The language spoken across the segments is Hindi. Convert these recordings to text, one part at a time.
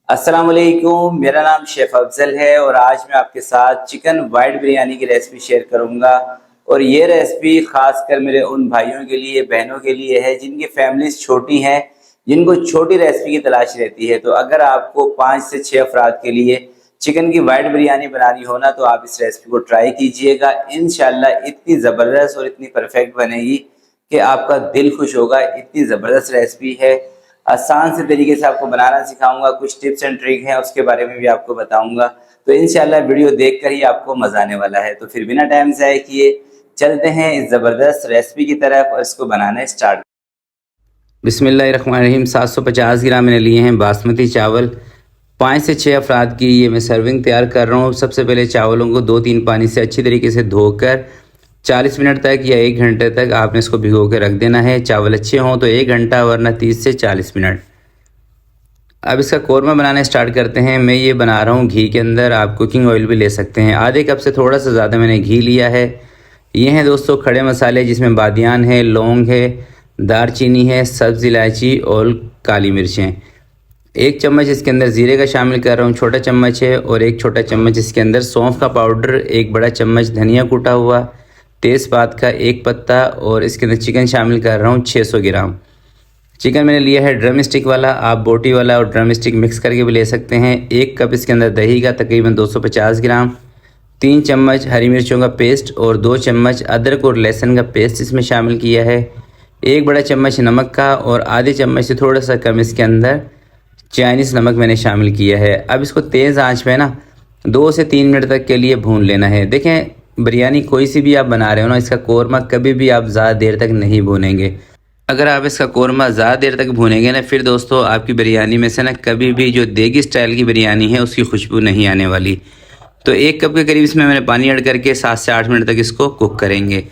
अस्सलाम वालेकुम, मेरा नाम शेफ़ अफजल है और आज मैं आपके साथ चिकन वाइट बिरयानी की रेसिपी शेयर करूंगा। और ये रेसिपी ख़ासकर मेरे उन भाइयों के लिए, बहनों के लिए है जिनकी फैमिलीज छोटी हैं, जिनको छोटी रेसिपी की तलाश रहती है। तो अगर आपको 5 से 6 अफराद के लिए चिकन की वाइट बिरयानी बनानी हो ना, तो आप इस रेसिपी को ट्राई कीजिएगा। इंशाल्लाह इतनी ज़बरदस्त और इतनी परफेक्ट बनेगी कि आपका दिल खुश होगा। इतनी ज़बरदस्त रेसिपी है, आसान से तरीके से आपको बनाना सिखाऊंगा। कुछ टिप्स एंड ट्रिक हैं, उसके बारे में भी आपको बताऊंगा। तो इंशाल्लाह वीडियो देखकर ही आपको मजा आने वाला है। तो फिर बिना टाइम ज़ाया किए चलते हैं इस ज़बरदस्त रेसिपी की तरफ और इसको बनाना स्टार्ट। बिस्मिल्लाहिर्रहमानिर्रहीम। 750 ग्राम मैंने लिए हैं बासमती चावल। 5 से 6 अफराद की ये मैं सर्विंग तैयार कर रहा हूँ। सबसे पहले चावलों को 2-3 पानी से अच्छी तरीके से धोकर 40 मिनट तक या 1 घंटे तक आपने इसको भिगो के रख देना है। चावल अच्छे हों तो 1 घंटा, वरना 30 से 40 मिनट। अब इसका कोरमा बनाना स्टार्ट करते हैं। मैं ये बना रहा हूँ घी के अंदर, आप कुकिंग ऑयल भी ले सकते हैं। आधे कप से थोड़ा सा ज़्यादा मैंने घी लिया है। ये हैं दोस्तों खड़े मसाले, जिसमें बादियान है, लौंग है, दारचीनी है, सब्ज़ इलायची और काली मिर्चें। 1 चम्मच इसके अंदर ज़ीरे का शामिल कर रहा हूँ, छोटा चम्मच है। और 1 छोटा चम्मच इसके अंदर सौंफ का पाउडर, 1 बड़ा चम्मच धनिया कूटा हुआ, तेज़पात का 1 पत्ता। और इसके अंदर चिकन शामिल कर रहा हूँ 600 ग्राम। चिकन मैंने लिया है ड्रम स्टिक वाला, आप बोटी वाला और ड्रम स्टिक मिक्स करके भी ले सकते हैं। 1 कप इसके अंदर दही का, तकरीबन 250 ग्राम। 3 चम्मच हरी मिर्चों का पेस्ट और 2 चम्मच अदरक और लहसुन का पेस्ट इसमें शामिल किया है। 1 बड़ा चम्मच नमक का और आधे चम्मच से थोड़ा सा कम इसके अंदर चाइनीज़ नमक मैंने शामिल किया है। अब इसको तेज़ आंच पे ना 2 से 3 मिनट तक के लिए भून लेना है। देखें, बिरयानी कोई सी भी आप बना रहे हो ना, इसका कोरमा कभी भी आप ज़्यादा देर तक नहीं भूनेंगे। अगर आप इसका कोरमा ज़्यादा देर तक भूनेंगे ना, फिर दोस्तों आपकी बिरयानी में से ना कभी भी जो देगी स्टाइल की बिरयानी है उसकी खुशबू नहीं आने वाली। तो 1 कप के करीब इसमें मैंने पानी ऐड करके 7 से 8 मिनट तक इसको कुक करेंगे।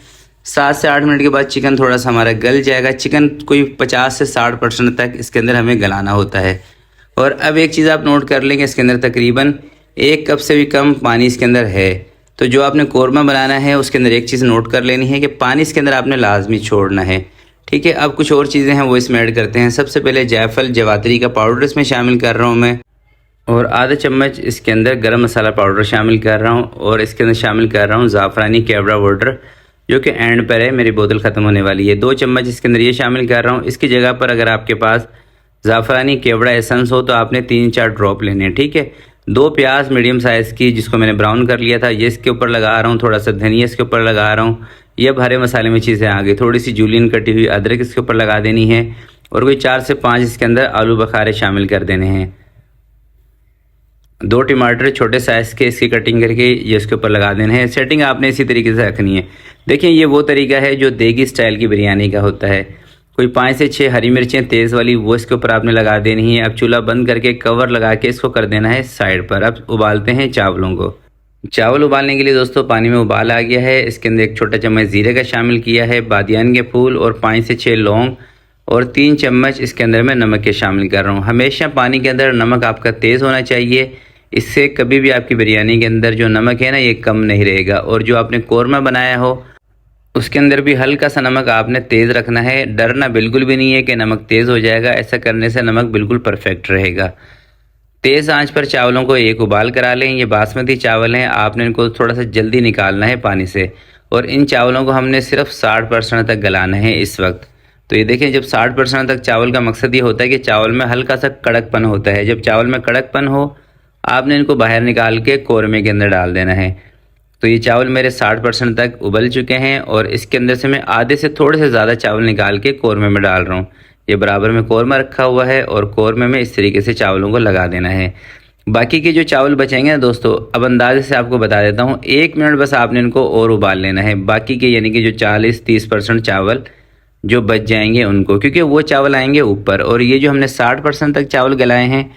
7 से 8 मिनट के बाद चिकन थोड़ा सा हमारा गल जाएगा। चिकन कोई 50 से 60% तक इसके अंदर हमें गलाना होता है। और अब एक चीज़ आप नोट कर लेंगे, इसके अंदर तकरीबन 1 कप से भी कम पानी इसके अंदर है। तो जो आपने कोरमा बनाना है उसके अंदर एक चीज़ नोट कर लेनी है कि पानी इसके अंदर आपने लाजमी छोड़ना है। ठीक है, अब कुछ और चीज़ें हैं वो इसमें ऐड करते हैं। सबसे पहले जायफल जवातरी का पाउडर इसमें शामिल कर रहा हूँ मैं, और आधा चम्मच इसके अंदर गरम मसाला पाउडर शामिल कर रहा हूँ। और इसके अंदर शामिल कर रहा हूँ ज़ाफ़रानी केवड़ा वाटर, जो कि एंड पर है, मेरी बोतल ख़त्म होने वाली है। 2 चम्मच इसके अंदर ये शामिल कर रहा हूँ। इसकी जगह पर अगर आपके पास ज़ाफ़रानी केवड़ा एसेंस हो तो आपने 3-4 ड्रॉप लेने हैं। ठीक है, 2 प्याज मीडियम साइज़ की जिसको मैंने ब्राउन कर लिया था, ये इसके ऊपर लगा रहा हूँ। थोड़ा सा धनिया इसके ऊपर लगा रहा हूँ। ये अब हरे मसाले में चीज़ें आ गई। थोड़ी सी जूलियन कटी हुई अदरक इसके ऊपर लगा देनी है। और कोई 4 से 5 इसके अंदर आलू बखारे शामिल कर देने हैं। 2 टमाटर छोटे साइज़ के इसकी कटिंग करके ये इसके ऊपर लगा देना है। सेटिंग आपने इसी तरीके से रखनी है। देखिए, ये वो तरीका है जो देगी स्टाइल की बिरयानी का होता है। कोई 5 से 6 हरी मिर्चें तेज़ वाली वो इसके ऊपर आपने लगा देनी है। अब चूल्हा बंद करके कवर लगा के इसको कर देना है साइड पर। अब उबालते हैं चावलों को। चावल उबालने के लिए दोस्तों पानी में उबाल आ गया है। इसके अंदर 1 छोटा चम्मच ज़ीरे का शामिल किया है, बादियान के फूल और 5 से 6 लौंग और 3 चम्मच इसके अंदर मैं नमक के शामिल कर रहा हूँ। हमेशा पानी के अंदर नमक आपका तेज़ होना चाहिए, इससे कभी भी आपकी बिरयानी के अंदर जो नमक है ना ये कम नहीं रहेगा। और जो आपने कोरमा बनाया हो उसके अंदर भी हल्का सा नमक आपने तेज़ रखना है। डरना बिल्कुल भी नहीं है कि नमक तेज़ हो जाएगा, ऐसा करने से नमक बिल्कुल परफेक्ट रहेगा। तेज़ आंच पर चावलों को एक उबाल करा लें। ये बासमती चावल हैं, आपने इनको थोड़ा सा जल्दी निकालना है पानी से। और इन चावलों को हमने सिर्फ 60% तक गलाना है इस वक्त। तो ये देखें, जब 60% तक चावल का मकसद ये होता है कि चावल में हल्का सा कड़कपन होता है। जब चावल में कड़कपन हो आपने इनको बाहर निकाल के कोरमे के अंदर डाल देना है। तो ये चावल मेरे 60% तक उबल चुके हैं और इसके अंदर से मैं आधे से थोड़े से ज़्यादा चावल निकाल के कोरमे में डाल रहा हूँ। ये बराबर में कोरमा रखा हुआ है और कोरमे में इस तरीके से चावलों को लगा देना है। बाकी के जो चावल बचेंगे ना दोस्तों, अब अंदाजे से आपको बता देता हूँ, 1 मिनट बस आपने इनको और उबाल लेना है। बाकी के यानी कि जो 40-30% चावल जो बच जाएंगे उनको, क्योंकि वो चावल आएंगे ऊपर। और ये जो हमने 60% तक चावल गलाए हैं,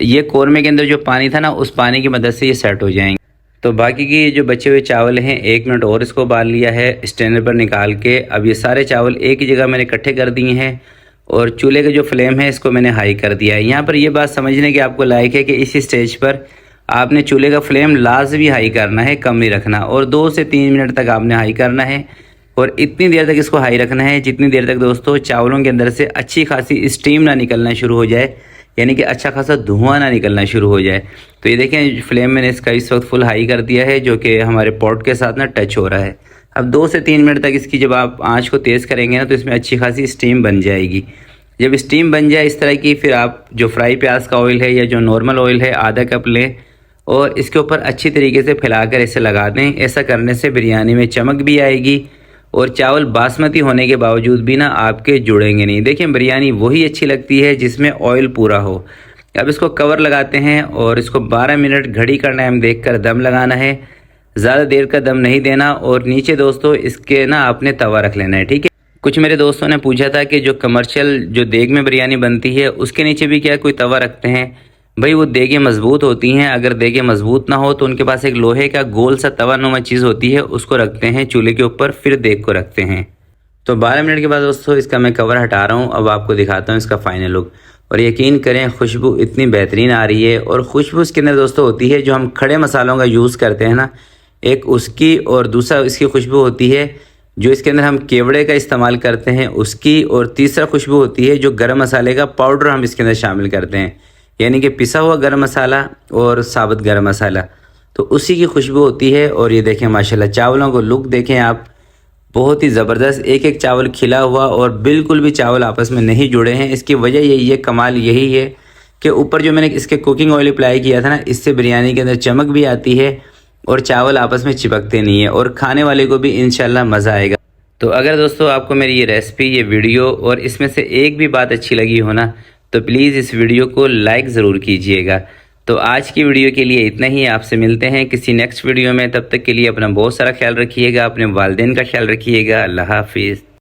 ये कोरमे के अंदर जो पानी था ना, उस पानी की मदद से ये सेट हो जाएंगे। तो बाकी की जो बचे हुए चावल हैं 1 मिनट और इसको उबाल लिया है स्ट्रेनर पर निकाल के। अब ये सारे चावल एक ही जगह मैंने इकट्ठे कर दिए हैं और चूल्हे का जो फ्लेम है इसको मैंने हाई कर दिया है। यहाँ पर ये बात समझने की आपको लायक है कि इस स्टेज पर आपने चूल्हे का फ्लेम लाजमी हाई करना है, कम नहीं रखना। और 2 से 3 मिनट तक आपने हाई करना है। और इतनी देर तक इसको हाई रखना है जितनी देर तक दोस्तों चावलों के अंदर से अच्छी खासी स्टीम ना निकलना शुरू हो जाए, यानी कि अच्छा खासा धुआं ना निकलना शुरू हो जाए। तो ये देखें फ्लेम मैंने इसका इस वक्त फुल हाई कर दिया है, जो कि हमारे पॉट के साथ ना टच हो रहा है। अब 2 से 3 मिनट तक इसकी जब आप आंच को तेज़ करेंगे ना तो इसमें अच्छी खासी स्टीम बन जाएगी। जब स्टीम बन जाए इस तरह की, फिर आप जो फ्राई प्याज का ऑयल है या जो नॉर्मल ऑयल है आधा कप लें और इसके ऊपर अच्छी तरीके से फैलाकर इसे लगा दें। ऐसा करने से बिरयानी में चमक भी आएगी और चावल बासमती होने के बावजूद भी ना आपके जुड़ेंगे नहीं। देखिए बिरयानी वही अच्छी लगती है जिसमें ऑयल पूरा हो। अब इसको कवर लगाते हैं और इसको 12 मिनट घड़ी का टाइम देखकर दम लगाना है। ज़्यादा देर का दम नहीं देना। और नीचे दोस्तों इसके ना आपने तवा रख लेना है, ठीक है। कुछ मेरे दोस्तों ने पूछा था कि जो कमर्शियल जो देग में बिरयानी बनती है उसके नीचे भी क्या कोई तवा रखते हैं। भाई वो देगें मज़बूत होती हैं, अगर देगें मज़बूत ना हो तो उनके पास एक लोहे का गोल सा तवा नुमा चीज़ होती है, उसको रखते हैं चूल्हे के ऊपर, फिर देग को रखते हैं। तो 12 मिनट के बाद दोस्तों इसका मैं कवर हटा रहा हूँ। अब आपको दिखाता हूँ इसका फाइनल लुक। और यकीन करें खुशबू इतनी बेहतरीन आ रही है। और खुशबू इसके अंदर दोस्तों होती है जो हम खड़े मसालों का यूज़ करते हैं ना, एक उसकी, और दूसरा इसकी खुशबू होती है जो इसके अंदर हम केवड़े का इस्तेमाल करते हैं उसकी, और तीसरा खुशबू होती है जो गरम मसाले का पाउडर हम इसके अंदर शामिल करते हैं, यानी कि पिसा हुआ गरम मसाला और साबुत गरम मसाला, तो उसी की खुशबू होती है। और ये देखें माशाल्लाह चावलों को लुक देखें आप, बहुत ही ज़बरदस्त। एक एक चावल खिला हुआ और बिल्कुल भी चावल आपस में नहीं जुड़े हैं। इसकी वजह यही है, कमाल यही है कि ऊपर जो मैंने इसके कुकिंग ऑयल अप्लाई किया था ना, इससे बिरयानी के अंदर चमक भी आती है और चावल आपस में चिपकते नहीं है और खाने वाले को भी इंशाल्लाह मज़ा आएगा। तो अगर दोस्तों आपको मेरी ये रेसिपी, ये वीडियो और इसमें से एक भी बात अच्छी लगी हो ना, तो प्लीज़ इस वीडियो को लाइक ज़रूर कीजिएगा। तो आज की वीडियो के लिए इतना ही। आपसे मिलते हैं किसी नेक्स्ट वीडियो में। तब तक के लिए अपना बहुत सारा ख्याल रखिएगा, अपने वालिदैन का ख्याल रखिएगा। अल्लाह हाफिज़।